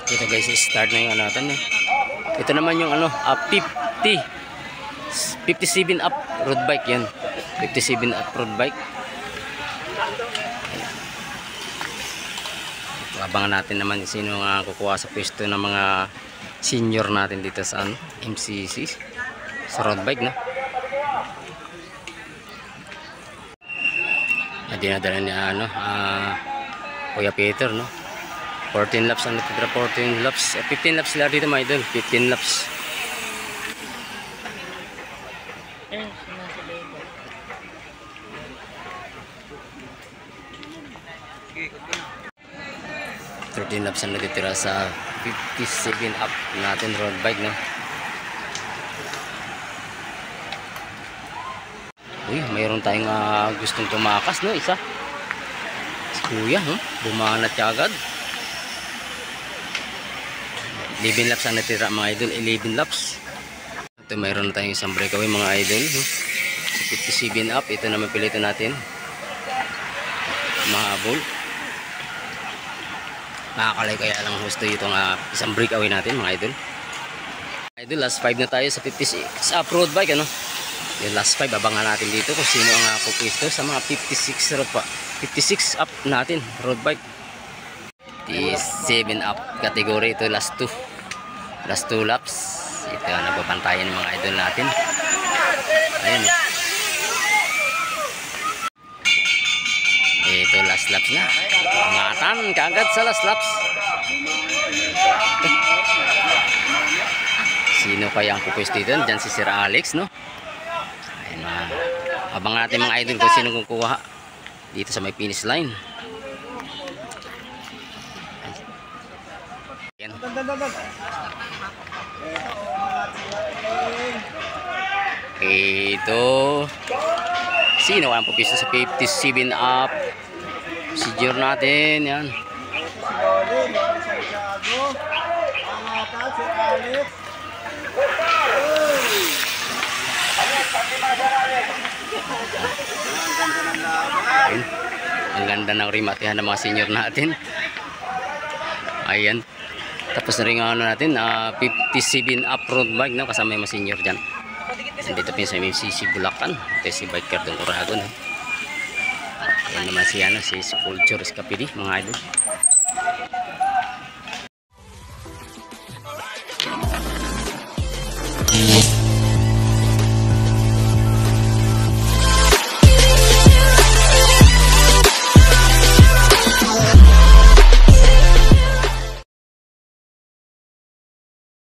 Ito guys, start na yung ano natin. Ito naman yung 57 up road bike yan. 57 up road bike. Abangan natin naman sino nga kukuha sa pwesto ng mga senior natin dito sa MCC sa road bike na. Dinadala niya Kuya Peter, no? 14 laps ang natitira, 14 laps, 15 laps sila dito mga idol, 15 laps. Okay. 13 laps ang natitira sa 57 up natin road bike, no? Uy, mayroon tayong gustong tumakas, no? Isa. Si Kuya, bumanat siya agad. 11 laps ang natira mga idol, 11 laps. Ito mayroon na tayong isang breakaway mga idol, no? Sa 57 up, ito naman pilitin natin. Mahabol. Makakalay kaya lang gusto itong isang breakaway natin mga idol. Idol, last 5 na tayo sa 56 up road bike, ano? Yung last 5, abangan natin dito kung sino ang pupisto sa mga 56 pa. 56 up natin, road bike. 57 up category, ito last 2. Last 2 laps. Ito ang nagbabantayan ng mga idol natin. Ayun. Ito last laps na. Pangatan kaagad sa last laps. Sino kaya ang pupisto dito? Diyan si Sir Alex, no? Abang natin mga idol kung sino kukuha dito sa may finish line. Ayan. Ito sino ang pupisto sa 57 up si Jor natin. Yan. Ayun. Ang ganda ng rimatihan ng mga senior natin. Ayan. Tapos na rin natin 57 up road bike, no? Kasama yung mga senior dyan. Dito pa sa MCC Bulacan. Ito si Biker Dong Oragon. Ayan naman si Culture Escapidi mga idol.